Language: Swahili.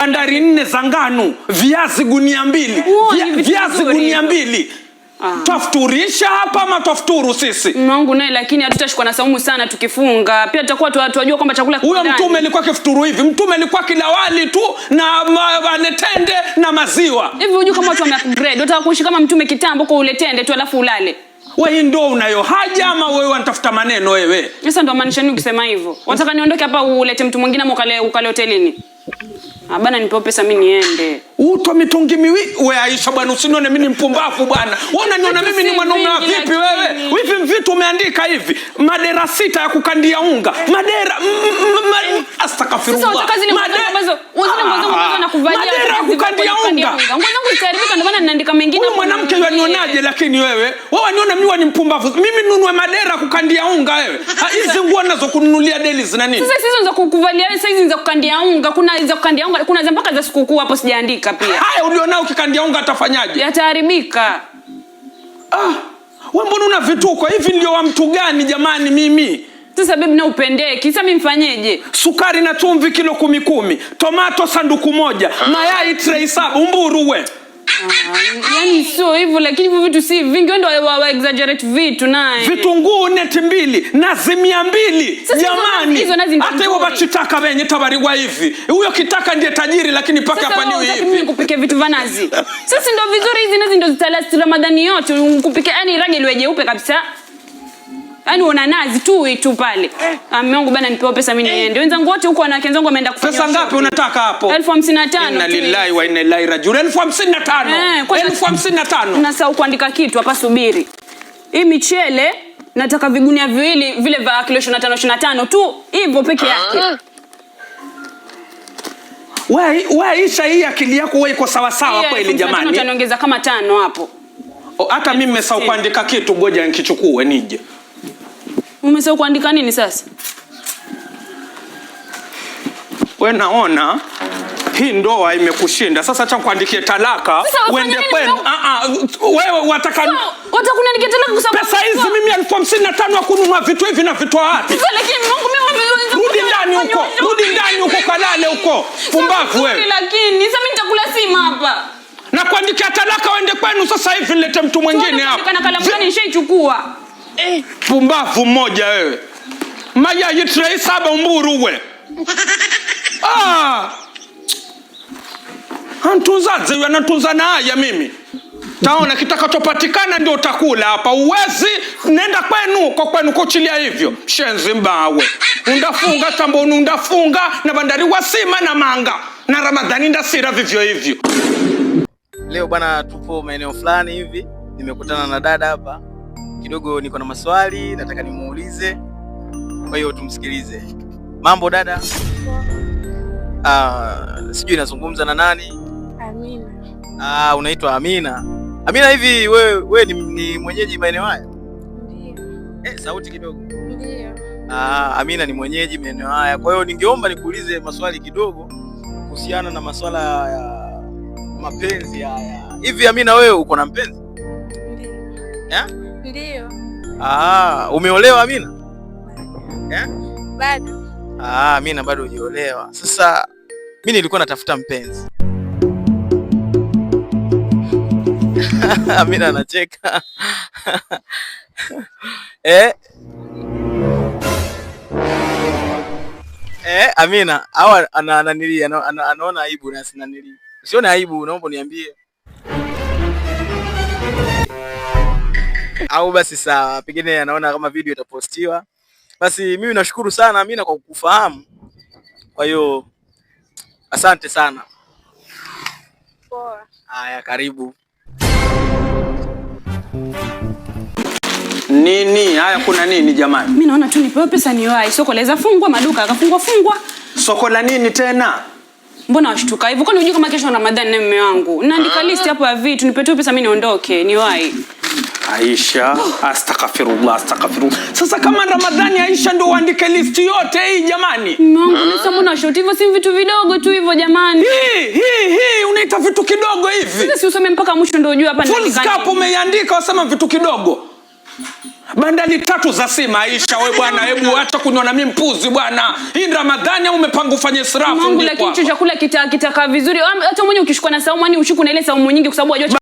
Bandari 4 za ngano, viazi gunia 2. Viazi gunia 2. Tafuturisha hapa ama tafuturu sisi? Mungu naye, lakini hatutashikwa na saumu sana tukifunga. Pia tutakuwa tunajua kwamba chakula kiko ndani. Huyo mtume alikuwa kifuturu hivi. Mtume alikuwa kila wali tu na letende na maziwa. Hivi unajua kama watu wameupgrade. Unataka kuishi kama mtume kitambo kwa uletende tu alafu ulale. Wewe ndio unayo haja ama wewe unatafuta maneno wewe? Sasa ndio maanisha nini ukisema hivyo? Unataka niondoke hapa ulete mtu mwingine ama ukale hotelini? Bana nipe pesa mimi niende. Uto mitungi miwili. Wewe Aisha bwana usinione mimi ni mpumbavu bwana. Wewe unaniona mimi ni mwanaume wa vipi wewe? Hivi vitu umeandika hivi. Madera 6 ya kukandia unga. Madera astaghfirullah. Madera na kuvalia. Madera ya kukandia unga. Ngoja zangu zitaribika ndio maana ninaandika mengine. Wewe mwanamke unanionaje lakini wewe? Wewe uniona mimi ni mpumbavu. Mimi nunue madera kukandia unga wewe. Hizi nguo nazo kununulia deli zina nini? Sasa hizo za kukuvalia wewe, hizi za kukandia unga, kuna za kukandia unga, kuna za mpaka za sikukuu hapo sijaandika pia. Haya ulionao ukikandia unga atafanyaje? Yataharibika. Wewe mbona una vituko hivi? Ndio wa mtu gani jamani mimi? Sasa bibi na upendeki, sasa mimi mfanyeje? Sukari na chumvi kilo 10, tomato sanduku 1, mayai tray 7, umburu we. Yani sio hivyo, lakini hivyo vitu si vingi, ndio wa exaggerate vitu naye. Vitunguu neti 2, nazi 200. Jamani, hata hiyo bachitaka wenye tabarigwa hivi. Huyo kitaka ndiye tajiri lakini paka hapa ni hivi. Sasa mimi nikupike vitu vya nazi. Sasa ndio vizuri hizi nazi ndio zitalast Ramadhani yote, nikupike yani rage liwe jeupe kabisa. Yaani una nazi tu pale. Mume wangu bana nipewa pesa mimi niende. Wenzangu wote huko wanawake wenzangu wameenda kufanya. Pesa ngapi unataka hapo? 1055. Inna lillahi wa inna ilaihi rajiun. 1055. 1055. Nasahau kuandika kitu hapa, subiri. Hii michele nataka vigunia viwili vile vya kilo 25 tu, hivyo peke yake. Wewe Isha, hii akili yako wewe iko sawa sawa kweli jamani? Utaniongeza kama 5 hapo. Hata mimi nimesahau kuandika kitu, ngoja nikichukue nije. Umesahau kuandika nini sasa? Wewe naona hii ndoa imekushinda. Sasa acha kuandikia talaka uende kwenu. Wewe wataka kuniandikia talaka kwa sababu pesa hizi mimi 1055 ya kununua vitu hivi na vitu wapi? Sasa lakini Mungu mimi rudi ndani huko kalale huko. Pumbavu wewe. Lakini sasa mimi nitakula sima hapa. Na kuandikia talaka uende kwenu sasa hivi, nilete mtu mwingine hapa. Kana kalamu gani nishaichukua? Pumbavu mmoja wewe. Mayai tray 7 umburu wewe. Antuzaze wewe, anatunza na haya mimi. Taona kitakachopatikana ndio utakula hapa. Uwezi nenda kwenu, kwa kwenu kuchilia hivyo. Shenzi mbawe. Undafunga tamboni, undafunga na bandari wasima na manga. Na Ramadhani ndasira vivyo hivyo. Leo bwana tupo maeneo fulani hivi. Nimekutana na dada hapa. Kidogo niko na maswali nataka nimuulize. Kwa hiyo tumsikilize. Mambo dada? Sijui nazungumza na nani? Amina. Unaitwa Amina. Amina, hivi wewe ni mwenyeji maeneo haya? Ndio. Sauti kidogo. Ndio. Amina ni mwenyeji maeneo haya. Kwa hiyo ningeomba nikuulize maswali kidogo kuhusiana na masuala ya mapenzi haya. Hivi Amina, wewe uko na mpenzi? Ndio. Ndio. Umeolewa Amina? Bado. Amina bado hujaolewa. Sasa mimi nilikuwa natafuta mpenzi. Amina anacheka. Amina, hawa ananilia, anaona aibu na sinanilia. Usione aibu, naomba niambie. Au basi sawa, pengine anaona kama video itapostiwa. Basi mimi nashukuru sana Amina kwa kukufahamu. Kwa hiyo asante sana. Poa. Haya, karibu. Nini? Haya kuna nini jamani? Mimi naona tu nipewe pesa niwahi. Soko laweza fungwa, maduka yakafungwa. Soko la nini tena? Mbona washtuka hivyo? Kwani unajua kama kesho Ramadhani na mume wangu? Naandika list hapo ya vitu, nipe tu pesa mimi niondoke, niwahi. Aisha, astaghfirullah. Sasa kama Ramadhani Aisha ndio uandike list yote hii jamani? Mungu, sasa mbona shoti hivyo? Si vitu vidogo tu hivyo jamani. Hii unaita vitu kidogo hivi? Sasa si usome mpaka mwisho ndio ujue hapa naandika. Full stop umeiandika wasema vitu kidogo. Bandali 3 za si maisha wewe bwana, hebu acha kuniona mimi mpuzi bwana. Hii Ramadhani au umepanga ufanye israfu? Mungu, lakini chakula kitaka vizuri. Hata mwenye ukishukua na saumu, yani ushuku na ile saumu nyingi kwa sababu unajua